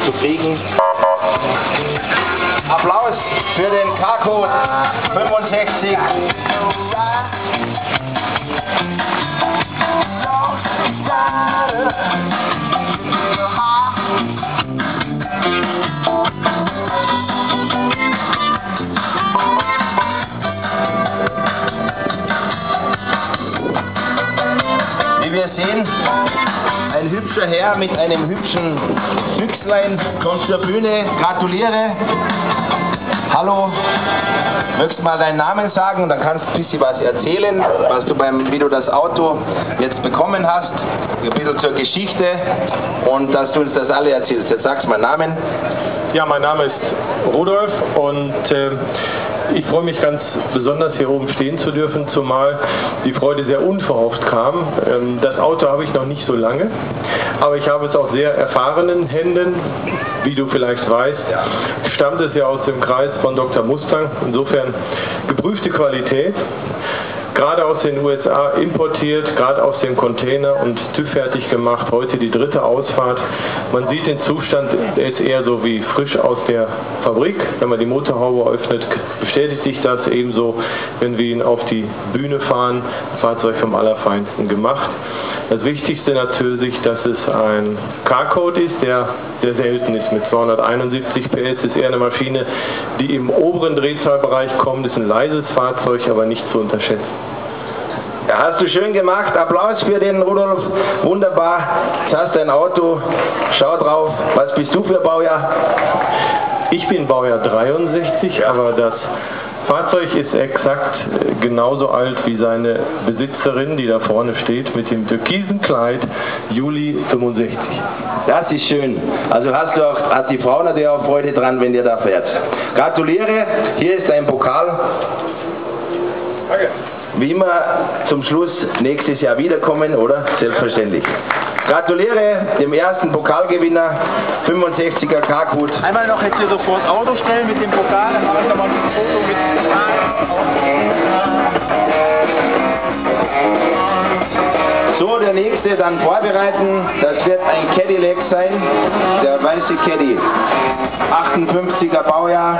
zu kriegen. Applaus für den K-Code 65. Wie wir sehen, ein hübscher Herr mit einem hübschen Füchslein kommt zur Bühne. Gratuliere. Hallo. Möchtest du mal deinen Namen sagen und dann kannst du ein bisschen was erzählen, wie du das Auto jetzt bekommen hast, ein bisschen zur Geschichte und dass du uns das alle erzählst. Jetzt sagst du mal Namen. Ja, mein Name ist Rudolf und ich freue mich ganz besonders, hier oben stehen zu dürfen, zumal die Freude sehr unverhofft kam. Das Auto habe ich noch nicht so lange, aber ich habe es aus sehr erfahrenen Händen. Wie du vielleicht weißt, stammt es ja aus dem Kreis von Dr. Mustang, insofern geprüfte Qualität. Gerade aus den USA importiert, gerade aus dem Container und TÜV-fertig gemacht. Heute die 3. Ausfahrt. Man sieht den Zustand, der ist eher so wie frisch aus der Fabrik. Wenn man die Motorhaube öffnet, bestätigt sich das ebenso, wenn wir ihn auf die Bühne fahren. Fahrzeug vom Allerfeinsten gemacht. Das Wichtigste natürlich, dass es ein K-Code ist, der sehr selten ist. Mit 271 PS ist eher eine Maschine, die im oberen Drehzahlbereich kommt. Ist ein leises Fahrzeug, aber nicht zu unterschätzen. Ja, hast du schön gemacht. Applaus für den Rudolf. Wunderbar. Jetzt hast du ein Auto. Schau drauf. Was bist du für Baujahr? Ich bin Baujahr 63, aber das Fahrzeug ist exakt genauso alt wie seine Besitzerin, die da vorne steht, mit dem türkisen Kleid, Juli 65. Das ist schön. Also hat die Frau natürlich auch Freude dran, wenn ihr da fährt. Gratuliere. Hier ist dein Pokal. Danke. Wie immer zum Schluss nächstes Jahr wiederkommen, oder? Selbstverständlich. Gratuliere dem ersten Pokalgewinner, 65er K-Code. Einmal noch jetzt hier so vor das Auto stellen mit dem Pokal, dann machen wir mal ein Foto mit dem Pokal. So, der nächste dann vorbereiten. Das wird ein Cadillac sein, der weiße Caddy. 58er Baujahr.